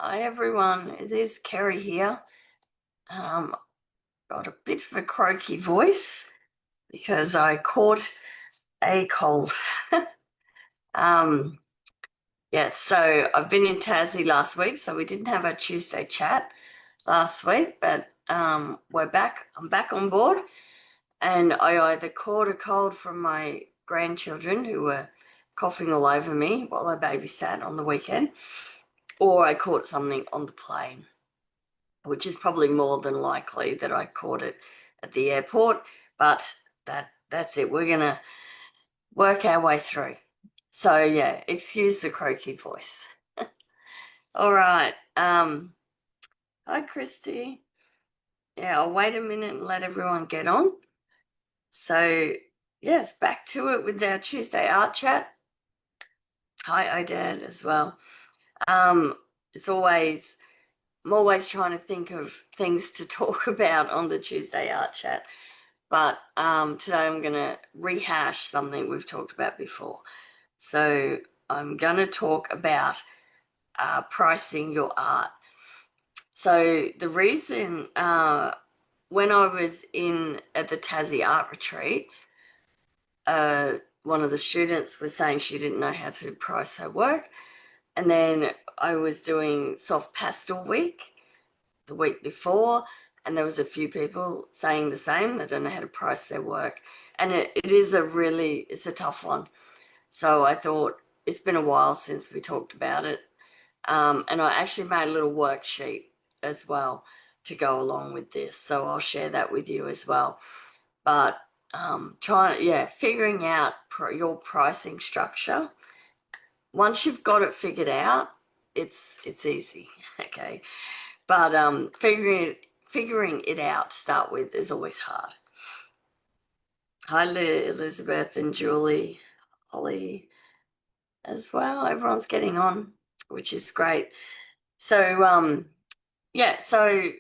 Hi everyone, it is Kerri here. Um, got a bit of a croaky voice because I caught a cold. um, so I've been in Tassie last week, so we didn't have a Tuesday chat last week, but we're back. I'm back on board, and I either caught a cold from my grandchildren who were coughing all over me while I babysat on the weekend, or I caught something on the plane, which is probably more than likely that I caught it at the airport, but that's it. We're gonna work our way through. So yeah, excuse the croaky voice. All right. Hi Christy. Yeah, I'll wait a minute and let everyone get on. So yes, back to it with our Tuesday art chat. Hi Odad as well. Um, it's always I'm always trying to think of things to talk about on the Tuesday art chat. But today I'm going to rehash something we've talked about before. So I'm going to talk about pricing your art. So the reason when I was at the Tassie Art Retreat, one of the students was saying she didn't know how to price her work. And then I was doing soft pastel week the week before, and there was a few people saying the same. They don't know how to price their work, and it's a tough one. So I thought it's been a while since we talked about it, and I actually made a little worksheet as well to go along with this. So I'll share that with you as well. But figuring out your pricing structure. Once you've got it figured out, it's easy. Okay. But figuring it out to start with is always hard. Hi, Elizabeth and Julie, Holly as well. Everyone's getting on, which is great. So, so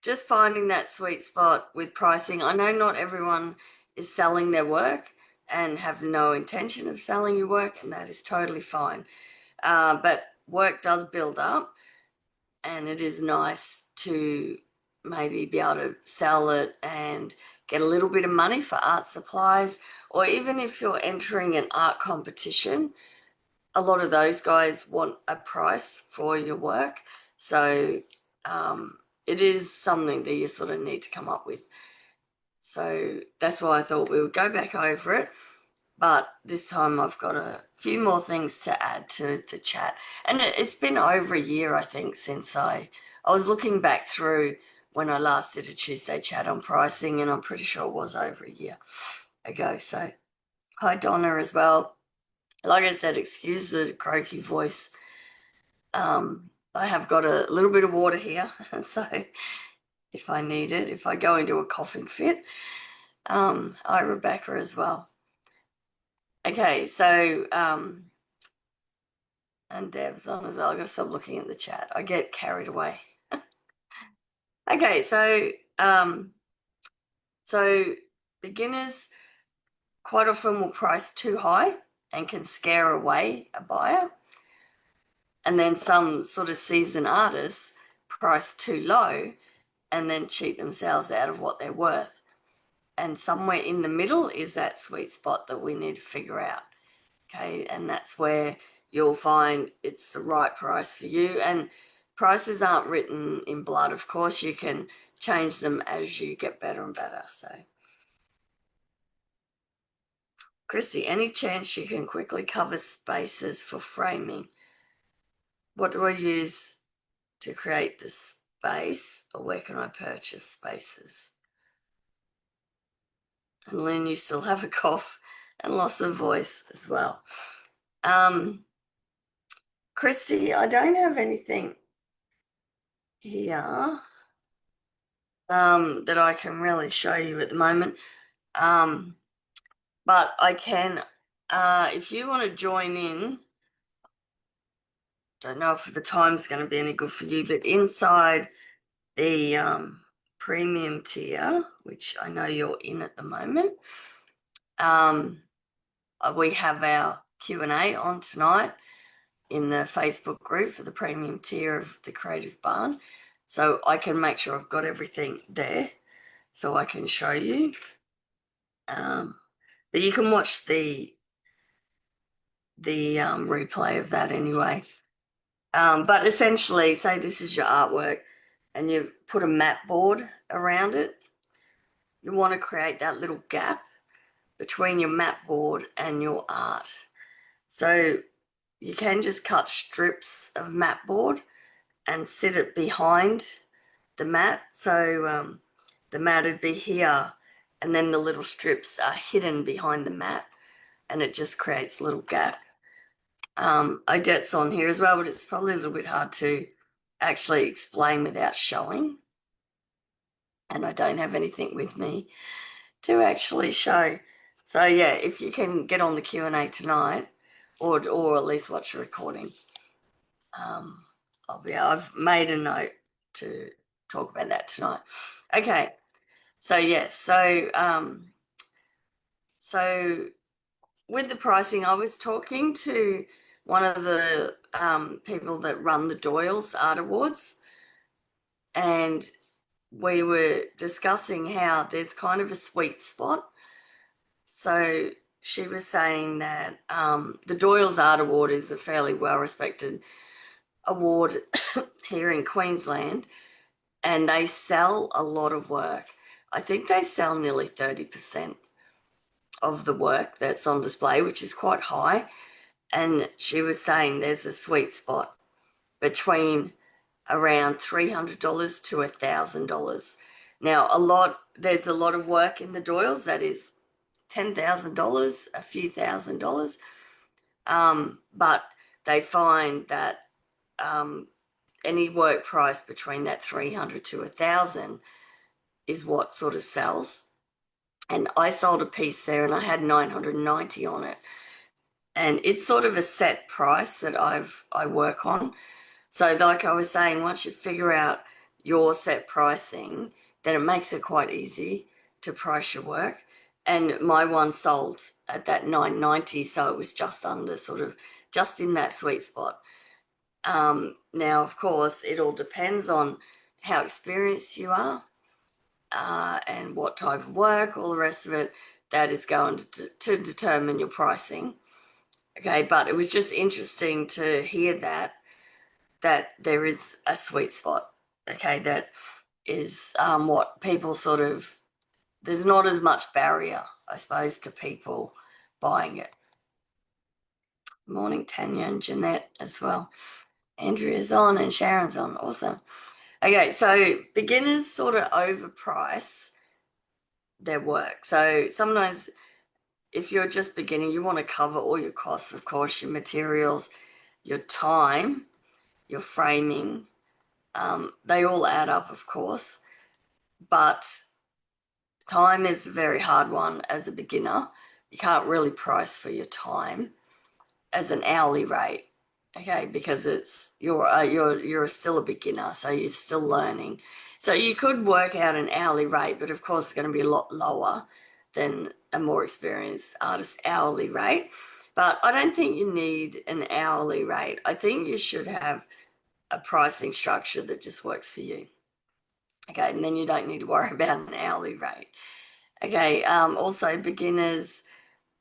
just finding that sweet spot with pricing. I know not everyone is selling their work and have no intention of selling your work, and that is totally fine. But work does build up, and it is nice to maybe be able to sell it and get a little bit of money for art supplies, or even if you're entering an art competition, a lot of those guys want a price for your work. So it is something that you sort of need to come up with. So that's why I thought we would go back over it. But this time I've got a few more things to add to the chat. And it's been over a year, I think, since I was looking back through when I last did a Tuesday chat on pricing, and I'm pretty sure it was over a year ago. So hi, Donna, as well. Like I said, excuse the croaky voice. I have got a little bit of water here, so if I need it, if I go into a coughing fit. Hi, Rebecca, as well. Okay, so and Deb's on as well. I've got to stop looking at the chat. I get carried away. Okay, so beginners quite often will price too high and can scare away a buyer. And then some sort of seasoned artists price too low and then cheat themselves out of what they're worth. And somewhere in the middle is that sweet spot that we need to figure out. Okay, and that's where you'll find it's the right price for you. And prices aren't written in blood. Of course, you can change them as you get better and better. So, Chrissy, any chance you can quickly cover spaces for framing? What do I use to create the space, or where can I purchase spaces? And Lynn, you still have a cough and loss of voice as well. Christy, I don't have anything here that I can really show you at the moment. But I can, if you want to join in, don't know if the time's going to be any good for you, but inside the premium tier, which I know you're in at the moment, we have our Q&A on tonight. in the Facebook group for the premium tier of the Creative Barn. So I can make sure I've got everything there so I can show you. But you can watch the replay of that anyway. But essentially, say this is your artwork and you've put a mat board around it. You want to create that little gap between your mat board and your art. So you can just cut strips of mat board and sit it behind the mat. So the mat would be here and then the little strips are hidden behind the mat and it just creates a little gap. Odette's on here as well, but it's probably a little bit hard to actually explain without showing. And I don't have anything with me to actually show. So yeah, if you can get on the Q&A tonight, or at least watch a recording, I've made a note to talk about that tonight. Okay, so yeah, so with the pricing, I was talking to one of the people that run the Doyle's Art Awards, and we were discussing how there's kind of a sweet spot. So she was saying that the Doyle's Art Award is a fairly well-respected award here in Queensland, and they sell a lot of work. I think they sell nearly 30% of the work that's on display, which is quite high. And she was saying there's a sweet spot between around $300 to $1,000. Now, there's a lot of work in the Doyles that is $10,000, a few $1,000s, but they find that any work price between that 300 to 1,000 is what sort of sells. And I sold a piece there and I had 990 on it. And it's sort of a set price that I work on. So like I was saying, once you figure out your set pricing, then it makes it quite easy to price your work. And my one sold at that 990, so it was just under, sort of just in that sweet spot. Now, of course, it all depends on how experienced you are and what type of work, all the rest of it. That is going to determine your pricing. Okay, but it was just interesting to hear that there is a sweet spot. Okay, that is what people sort of, there's not as much barrier, I suppose, to people buying it. Morning, Tanya and Jeanette as well. Andrea's on and Sharon's on. Awesome. Okay, so beginners sort of overprice their work. So sometimes if you're just beginning, you want to cover all your costs, of course, your materials, your time, your framing. They all add up, of course, but time is a very hard one as a beginner. You can't really price for your time as an hourly rate, okay, because you're still a beginner, so you're still learning. So you could work out an hourly rate, but of course it's going to be a lot lower than a more experienced artist's hourly rate. But I don't think you need an hourly rate. I think you should have a pricing structure that just works for you. Okay, and then you don't need to worry about an hourly rate. Okay, also beginners,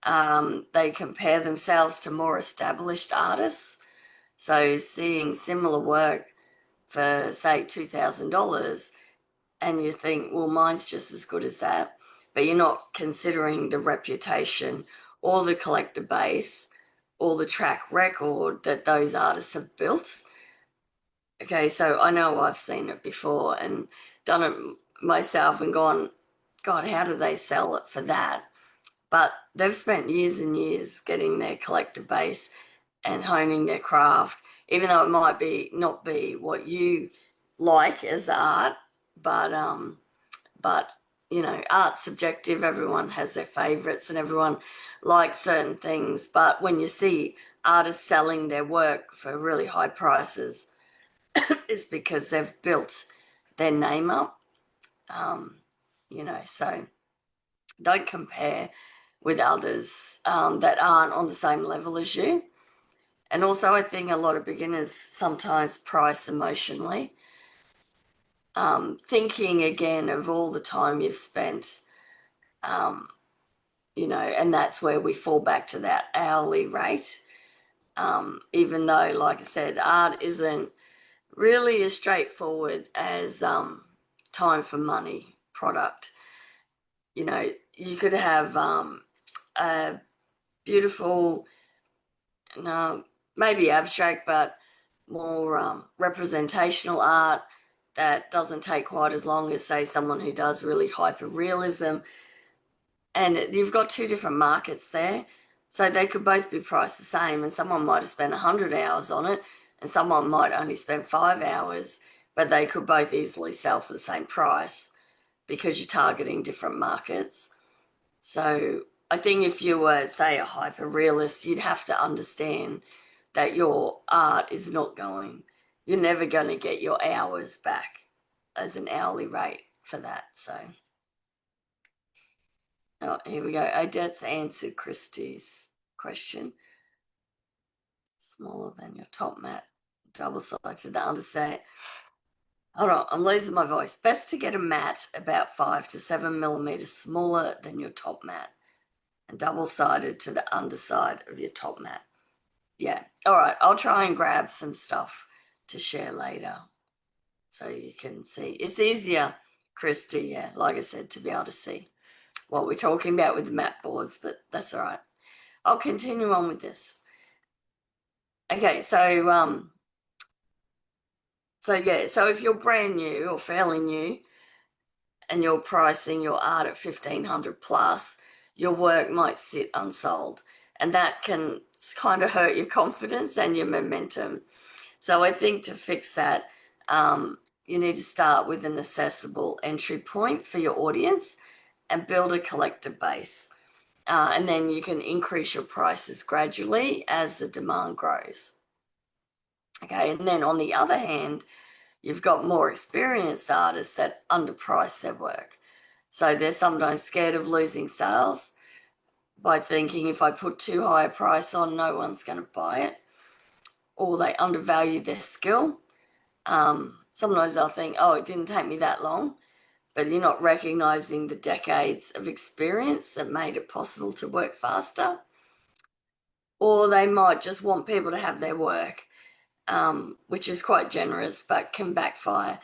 they compare themselves to more established artists. So seeing similar work for, say, $2,000, and you think, well, mine's just as good as that, but you're not considering the reputation or the collector base or the track record that those artists have built. Okay, so I know I've seen it before and done it myself and gone, God, how do they sell it for that? But they've spent years and years getting their collector base and honing their craft, even though it might be not be what you like as art, but you know, art's subjective. Everyone has their favorites and everyone likes certain things. But when you see artists selling their work for really high prices, it's because they've built their name up. You know, so don't compare with others that aren't on the same level as you. And also, I think a lot of beginners sometimes price emotionally, thinking again of all the time you've spent, um, and that's where we fall back to that hourly rate. Even though, like I said, art isn't really as straightforward as time for money product. You could have a beautiful, no, maybe abstract, but more representational art that doesn't take quite as long as, say, someone who does really hyper realism. And you've got two different markets there. So they could both be priced the same, and someone might have spent 100 hours on it, and someone might only spend 5 hours, but they could both easily sell for the same price because you're targeting different markets. So I think if you were, say, a hyper realist, you'd have to understand that your art is not going, you're never going to get your hours back as an hourly rate for that. So, oh, here we go. Odette's answered Christie's question. Smaller than your top mat, double sided, the underset. Hold on, I'm losing my voice. Best to get a mat about 5 to 7 millimeters smaller than your top mat and double sided to the underside of your top mat. Yeah. All right. I'll try and grab some stuff to share later so you can see. It's easier, Christy, yeah, like I said, to be able to see what we're talking about with the mat boards, but that's all right. I'll continue on with this. Okay, so if you're brand new or fairly new and you're pricing your art at 1,500 plus, your work might sit unsold, and that can kind of hurt your confidence and your momentum. So I think to fix that, you need to start with an accessible entry point for your audience and build a collector base. And then you can increase your prices gradually as the demand grows. Okay, and then on the other hand, you've got more experienced artists that underprice their work. So they're sometimes scared of losing sales by thinking if I put too high a price on, no one's going to buy it, or they undervalue their skill. Sometimes they'll think, oh, it didn't take me that long, but you're not recognizing the decades of experience that made it possible to work faster. Or they might just want people to have their work, which is quite generous, but can backfire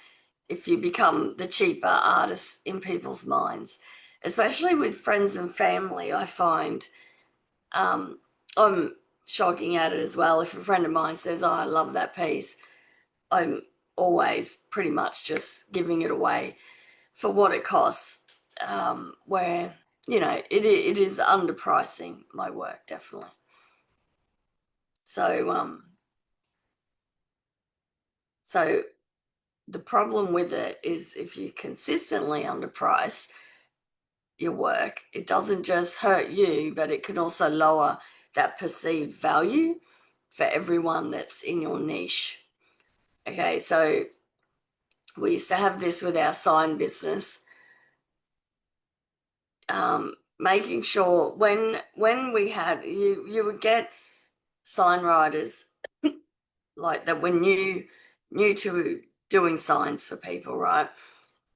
if you become the cheaper artist in people's minds, especially with friends and family. I find I'm shocking at it as well. If a friend of mine says, oh, I love that piece, I'm always pretty much just giving it away for what it costs, where, it is underpricing my work, definitely. So the problem with it is if you consistently underprice your work, it doesn't just hurt you, but it can also lower that perceived value for everyone that's in your niche. Okay, so we used to have this with our sign business, making sure when we had you would get sign writers like that were new to doing signs for people, right?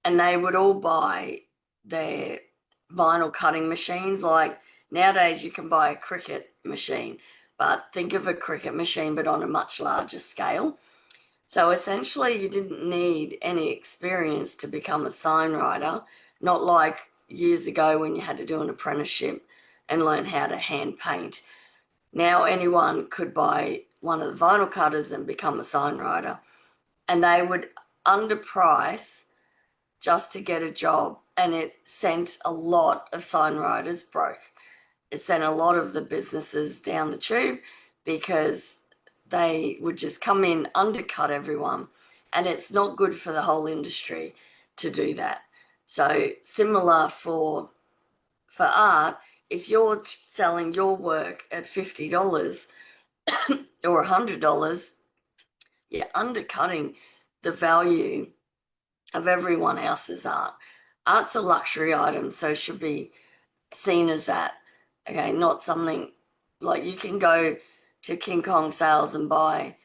And they would all buy their vinyl cutting machines. Like nowadays you can buy a Cricut machine, but think of a Cricut machine but on a much larger scale. So essentially you didn't need any experience to become a sign writer, not like years ago when you had to do an apprenticeship and learn how to hand paint. Now anyone could buy one of the vinyl cutters and become a sign writer, and they would underprice just to get a job, and it sent a lot of sign writers broke. It sent a lot of the businesses down the tube because they would just come in, undercut everyone, and it's not good for the whole industry to do that. So similar for art, if you're selling your work at $50 or $100, you're undercutting the value of everyone else's art. Art's a luxury item, so it should be seen as that. Okay, not something like you can go to King Kong sales and buy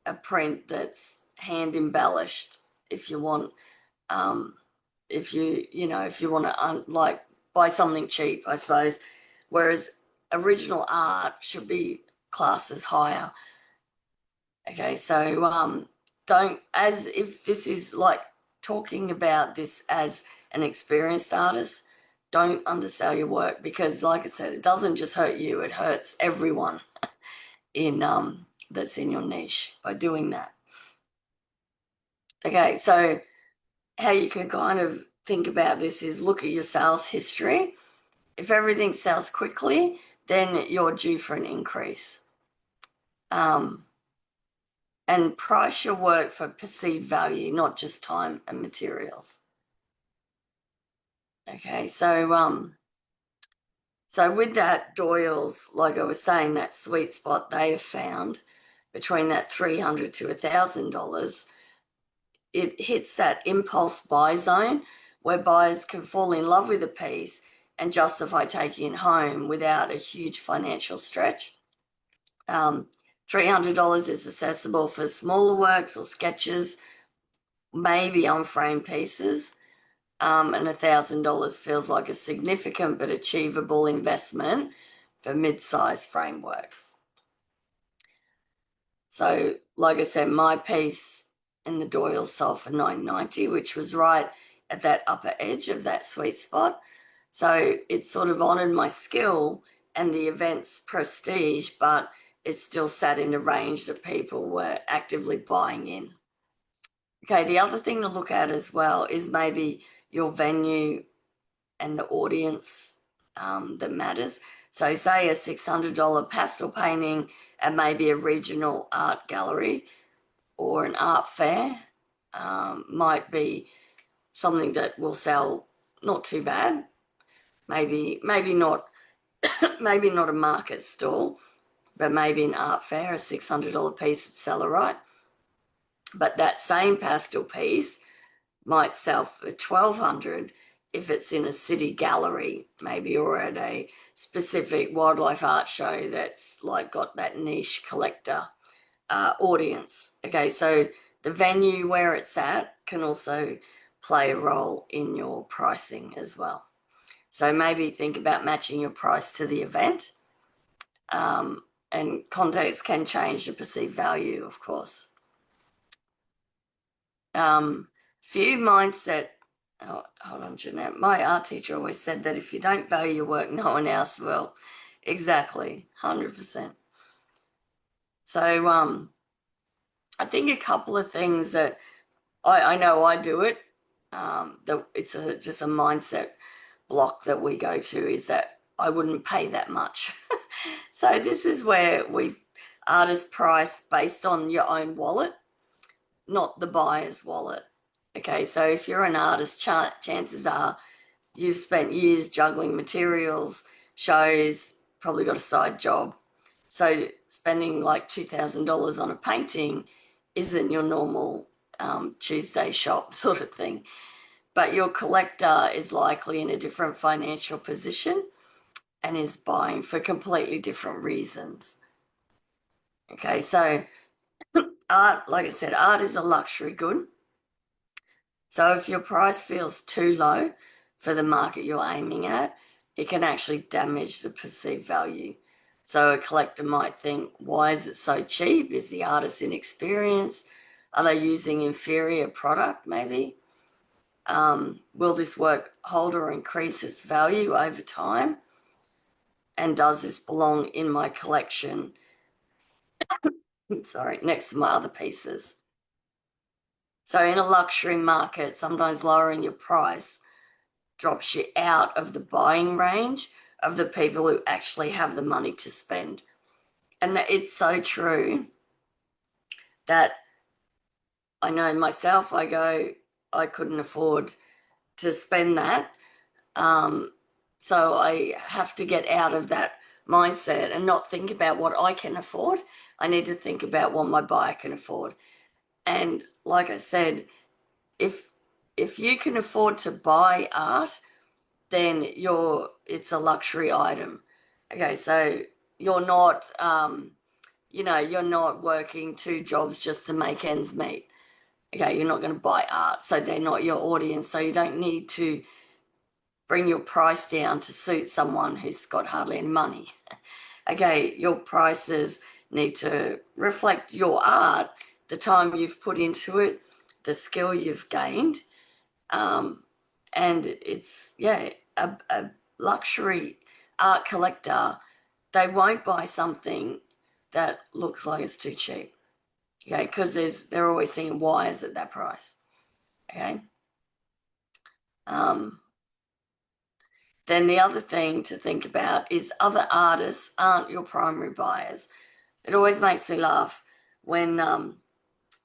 a print that's hand embellished if you want, if you want to like buy something cheap, I suppose. Whereas original art should be classed as higher. Okay, so don't, as if this is like talking about this as an experienced artist, don't undersell your work because, like I said, it doesn't just hurt you; it hurts everyone in that's in your niche by doing that. Okay, so how you can kind of think about this is look at your sales history. If everything sells quickly, then you're due for an increase. And price your work for perceived value, not just time and materials. Okay, so with that, Doyle's, like I was saying, that sweet spot they have found between that $300 to $1,000, it hits that impulse buy zone where buyers can fall in love with a piece and justify taking it home without a huge financial stretch. $300 is accessible for smaller works or sketches, maybe unframed pieces, and $1,000 feels like a significant but achievable investment for mid-sized frameworks. So, like I said, my piece in the Doyle sold for $9.90, which was right at that upper edge of that sweet spot. So it sort of honoured my skill and the event's prestige, but it still sat in a range that people were actively buying in. Okay, the other thing to look at as well is maybe your venue and the audience that matters. So, say a $600 pastel painting at maybe a regional art gallery or an art fair might be something that will sell not too bad. Maybe not maybe not a market stall, but maybe an art fair, a $600 piece would sell all right. But that same pastel piece might sell for $1,200 if it's in a city gallery, maybe, or at a specific wildlife art show that's like got that niche collector audience. Okay, so the venue where it's at can also play a role in your pricing as well. So maybe think about matching your price to the event. And context can change the perceived value, of course. Few mindset. Oh, hold on, Jeanette. My art teacher always said that if you don't value your work, no one else will. Exactly, 100%. So I think a couple of things that I know I do it. That it's just a mindset block that we go to is that I wouldn't pay that much. So this is where artists price based on your own wallet, not the buyer's wallet. Okay, so if you're an artist, chances are you've spent years juggling materials, shows, probably got a side job. So spending like $2,000 on a painting isn't your normal Tuesday shop sort of thing. But your collector is likely in a different financial position and is buying for completely different reasons. Okay, so art, like I said, art is a luxury good. So if your price feels too low for the market you're aiming at, it can actually damage the perceived value. So a collector might think, why is it so cheap? Is the artist inexperienced? Are they using inferior product maybe? Will this work hold or increase its value over time? And does this belong in my collection? Sorry, next to my other pieces. So in a luxury market, sometimes lowering your price drops you out of the buying range of the people who actually have the money to spend. And that it's so true that I know myself, I couldn't afford to spend that. So I have to get out of that mindset and not think about what I can afford. I need to think about what my buyer can afford. And like I said, if you can afford to buy art, then it's a luxury item. Okay, so you're not you're not working two jobs just to make ends meet. Okay, you're not going to buy art, so they're not your audience. So you don't need to bring your price down to suit someone who's got hardly any money. Okay, your prices need to reflect your art, the time you've put into it, the skill you've gained. And it's, yeah, a luxury art collector, they won't buy something that looks like it's too cheap. Okay, because they're always seeing why is it that price. Okay. Um, then the other thing to think about is other artists aren't your primary buyers. It always makes me laugh when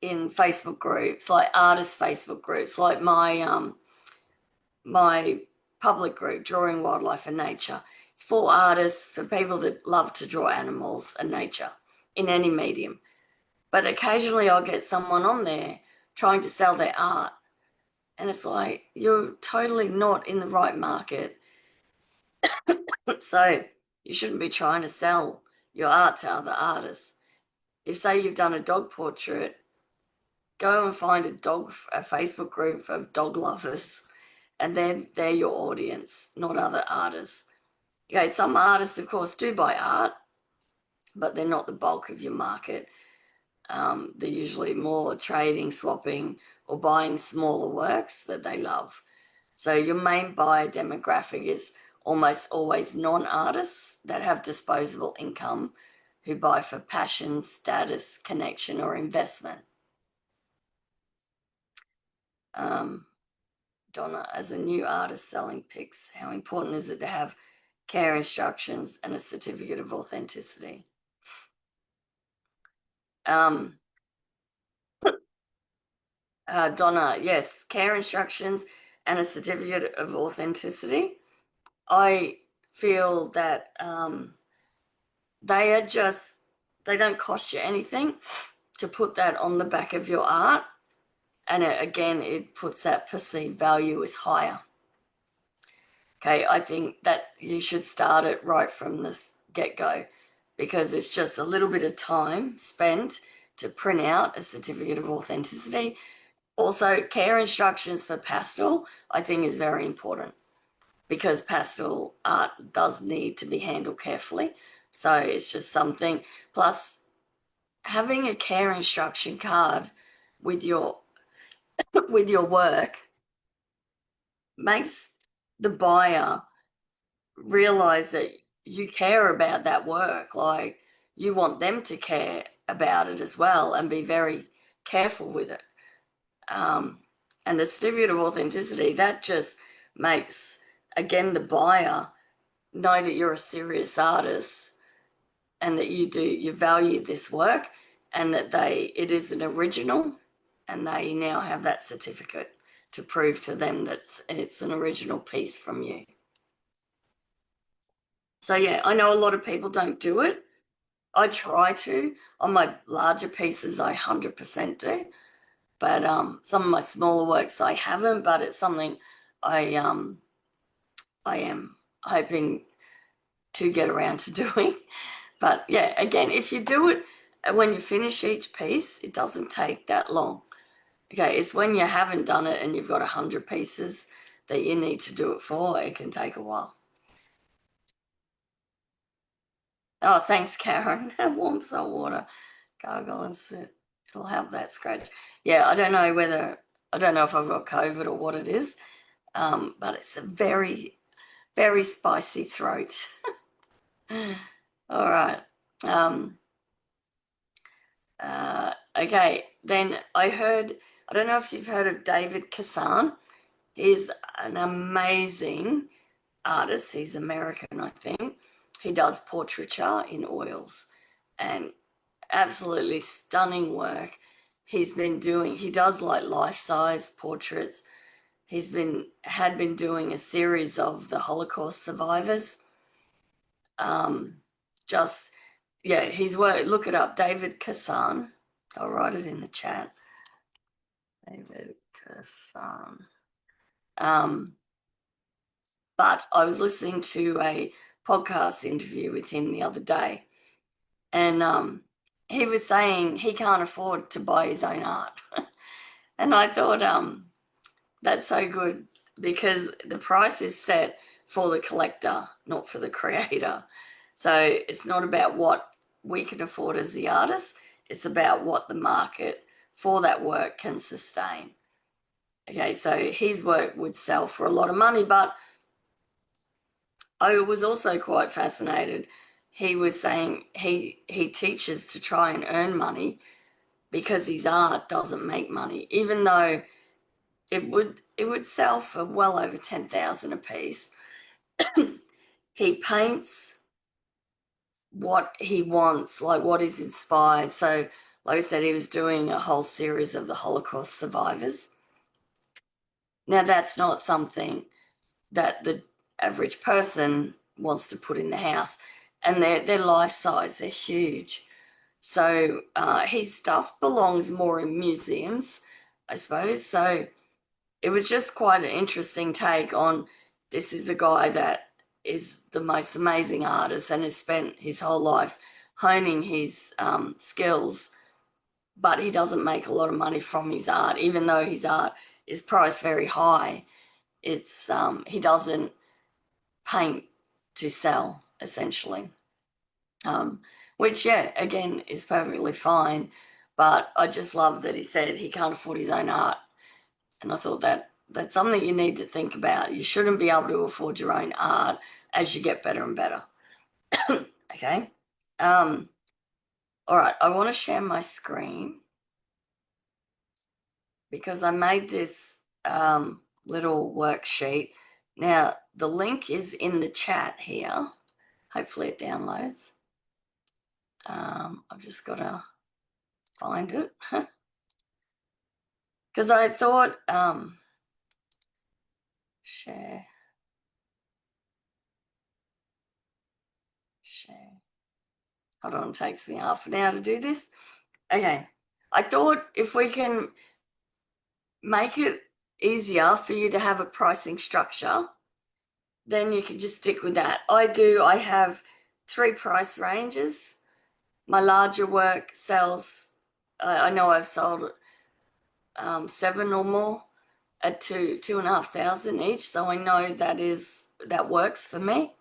in Facebook groups, like artist Facebook groups, like my public group, Drawing Wildlife and Nature. It's for artists, for people that love to draw animals and nature in any medium. But occasionally I'll get someone on there trying to sell their art. And it's like, you're totally not in the right market. So you shouldn't be trying to sell your art to other artists. If, say, you've done a dog portrait, go and find a Facebook group of dog lovers, and then they're your audience, not other artists. Okay, some artists, of course, do buy art, but they're not the bulk of your market. They're usually more trading, swapping, or buying smaller works that they love. So your main buyer demographic is almost always non-artists that have disposable income who buy for passion, status, connection, or investment. Um, Donna, as a new artist selling pics, how important is it to have care instructions and a certificate of authenticity? Um, Donna, yes, care instructions and a certificate of authenticity. I feel that they are just, they don't cost you anything to put that on the back of your art. And again, it puts that perceived value as higher. Okay, I think that you should start it right from the get-go because it's just a little bit of time spent to print out a certificate of authenticity. Also, care instructions for pastel, I think, is very important because pastel art does need to be handled carefully. So it's just something. Plus, having a care instruction card with your with your work makes the buyer realize that you care about that work. Like you want them to care about it as well and be very careful with it. Um, and the certificate of authenticity, that just makes, again, the buyer know that you're a serious artist and that you value this work and that it is an original and they now have that certificate to prove to them that it's an original piece from you. So yeah, I know a lot of people don't do it. I try to. On my larger pieces, I 100% do. But some of my smaller works I haven't, but it's something I am hoping to get around to doing. But yeah, again, if you do it when you finish each piece, it doesn't take that long. Okay, it's when you haven't done it and you've got 100 pieces that you need to do it for, it can take a while. Oh, thanks, Karen. Have warm salt water, gargle and spit. It'll help that scratch. Yeah, I don't know if I've got COVID or what it is, but it's a very, very spicy throat. All right. Um, okay, then I don't know if you've heard of David Cassan. He's an amazing artist. He's American, I think. He does portraiture in oils and absolutely stunning work. He does like life-size portraits. Had been doing a series of the Holocaust survivors. Just yeah, his work. Look it up, David Cassan. I'll write it in the chat. David Cassan. Um, but I was listening to a podcast interview with him the other day, and he was saying he can't afford to buy his own art. And I thought, that's so good because the price is set for the collector, not for the creator. So it's not about what we can afford as the artist, it's about what the market for that work can sustain. Okay, so his work would sell for a lot of money, but I was also quite fascinated. He was saying he teaches to try and earn money because his art doesn't make money, even though it would sell for well over 10,000 a piece. He paints what he wants, like what is inspired. So, like I said, he was doing a whole series of the Holocaust survivors. Now, that's not something that the average person wants to put in the house, and they're life size, they're huge. So his stuff belongs more in museums, I suppose. So it was just quite an interesting take on this is a guy that is the most amazing artist and has spent his whole life honing his skills, but he doesn't make a lot of money from his art, even though his art is priced very high. It's he doesn't paint to sell, essentially. Which, yeah, again, is perfectly fine. But I just love that he said he can't afford his own art. And I thought that that's something you need to think about. You shouldn't be able to afford your own art as you get better and better. Okay. Um, all right. I want to share my screen because I made this little worksheet. Now, the link is in the chat here. Hopefully it downloads. I've just got to find it. Because I thought, share. Hold on, it takes me half an hour to do this. Okay. I thought if we can make it easier for you to have a pricing structure, then you can just stick with that. I have 3 price ranges. My larger work sells, I know I've sold 7 or more at 2,500 each. So I know that works for me.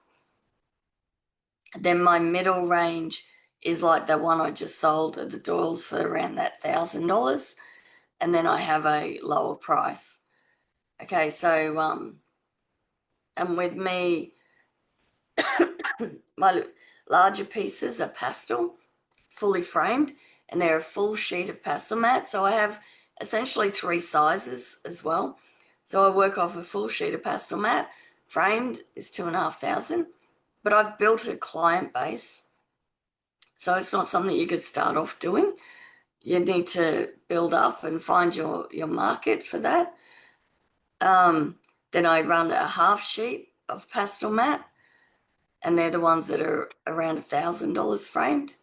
Then my middle range is like the one I just sold at the Doyles for around that $1,000. And then I have a lower price. Okay, so and with me, my larger pieces are pastel, fully framed, and they're a full sheet of pastel mat. So I have essentially 3 sizes as well. So I work off a full sheet of pastel mat. Framed is 2,500, but I've built a client base. So it's not something you could start off doing. You need to build up and find your market for that. Then I run a half sheet of pastel mat, and they're the ones that are around $1,000 framed.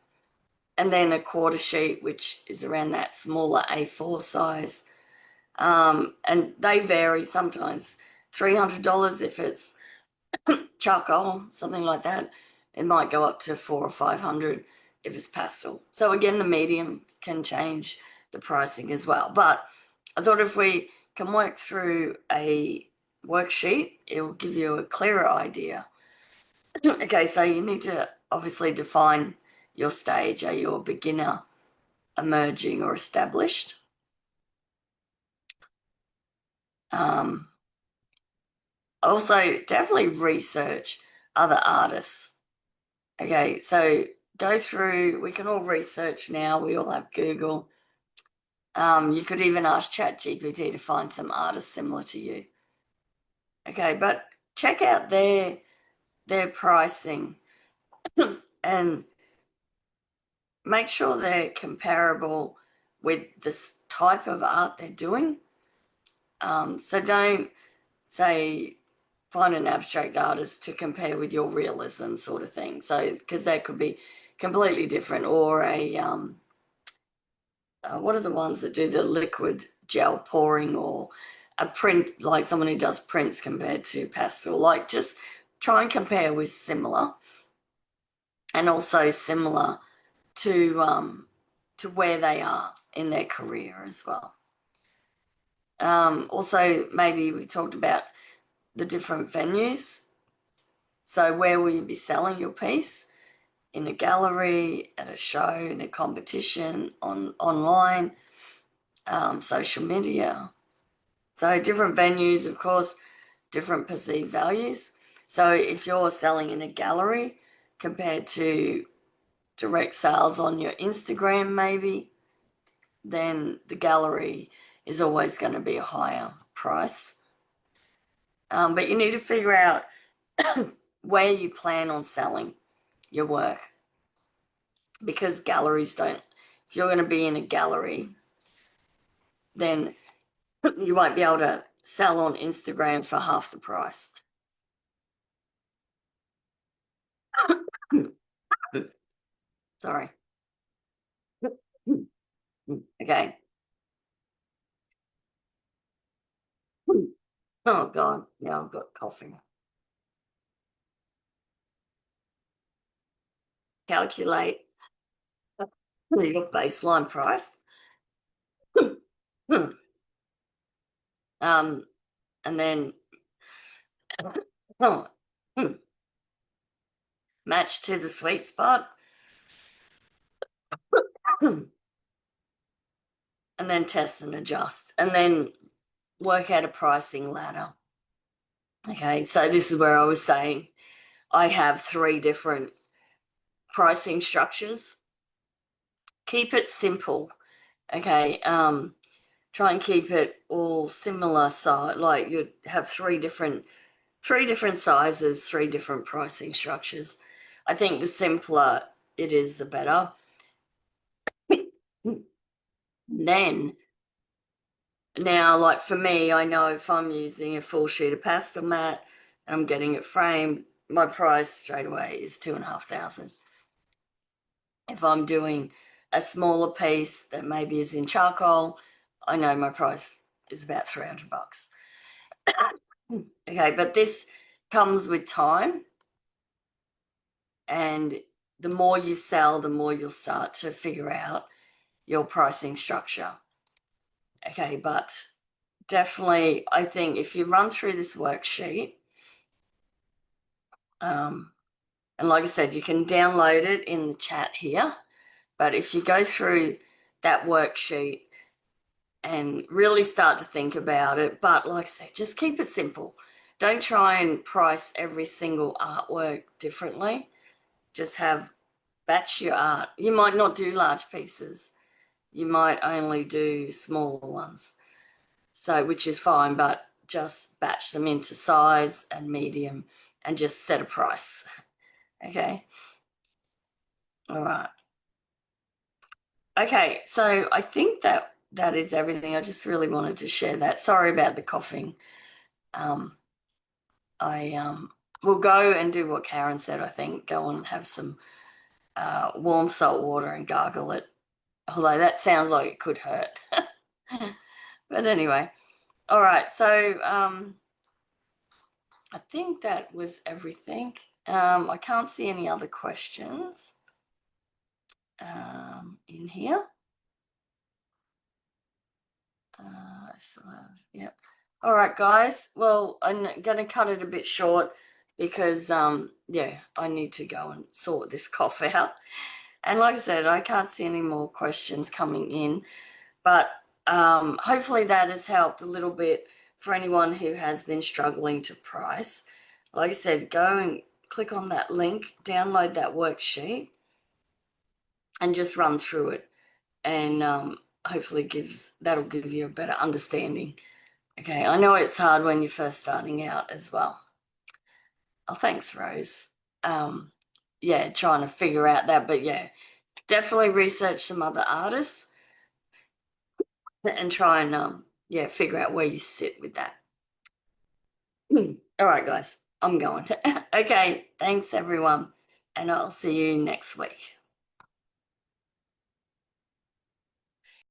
And then a quarter sheet, which is around that smaller A4 size. And they vary, sometimes $300 if it's charcoal, something like that. It might go up to 400 or 500 if it's pastel. So again, the medium can change the pricing as well. But I thought if we can work through a worksheet, it will give you a clearer idea. Okay, so you need to obviously define your stage. Are you a beginner, emerging, or established? Also, definitely research other artists. Okay, so go through, we can all research now, we all have Google. You could even ask ChatGPT to find some artists similar to you. Okay, but check out their pricing and make sure they're comparable with this type of art they're doing. So don't say find an abstract artist to compare with your realism sort of thing. So because that could be completely different, or a what are the ones that do the liquid gel pouring, or a print, like someone who does prints compared to pastel. Like just try and compare with similar, and also similar to to where they are in their career as well. Also, maybe we talked about the different venues. So, where will you be selling your piece? In a gallery, at a show, in a competition, online, social media. So, different venues, of course, different perceived values. So, if you're selling in a gallery compared to direct sales on your Instagram, maybe, then the gallery is always going to be a higher price. But you need to figure out where you plan on selling your work, because galleries don't, if you're going to be in a gallery, then you won't be able to sell on Instagram for half the price. Sorry. Okay. Oh, God. Now I've got coughing. Calculate your baseline price. And then oh, match to the sweet spot. And then test and adjust. And then work out a pricing ladder. Okay, so this is where I was saying I have 3 different pricing structures. Keep it simple. Okay, try and keep it all similar size. Like you have three different sizes, 3 different pricing structures. I think the simpler it is, the better. Then now, like for me, I know if I'm using a full sheet of pastel mat and I'm getting it framed, my price straight away is 2,500. If I'm doing a smaller piece that maybe is in charcoal, I know my price is about $300. Okay, but this comes with time, and the more you sell, the more you'll start to figure out your pricing structure. Okay, but definitely, I think if you run through this worksheet, and like I said, you can download it in the chat here, but if you go through that worksheet and really start to think about it, but like I said, just keep it simple. Don't try and price every single artwork differently. Just batch your art. You might not do large pieces. You might only do smaller ones. So, which is fine, but just batch them into size and medium and just set a price. Okay. All right. Okay. So I think that is everything. I just really wanted to share that. Sorry about the coughing. I will go and do what Karen said, I think. Go and have some warm salt water and gargle it. Although that sounds like it could hurt. But anyway. All right. So I think that was everything. I can't see any other questions in here. Yep. All right, guys. Well, I'm going to cut it a bit short because, yeah, I need to go and sort this cough out. And like I said, I can't see any more questions coming in, but hopefully that has helped a little bit for anyone who has been struggling to price. Like I said, go and click on that link, download that worksheet, and just run through it. And hopefully that'll give you a better understanding. Okay, I know it's hard when you're first starting out as well. Oh, thanks, Rose. Yeah, trying to figure out that, but yeah, definitely research some other artists and try and yeah, figure out where you sit with that. All right, guys, I'm going. Okay, thanks everyone, and I'll see you next week.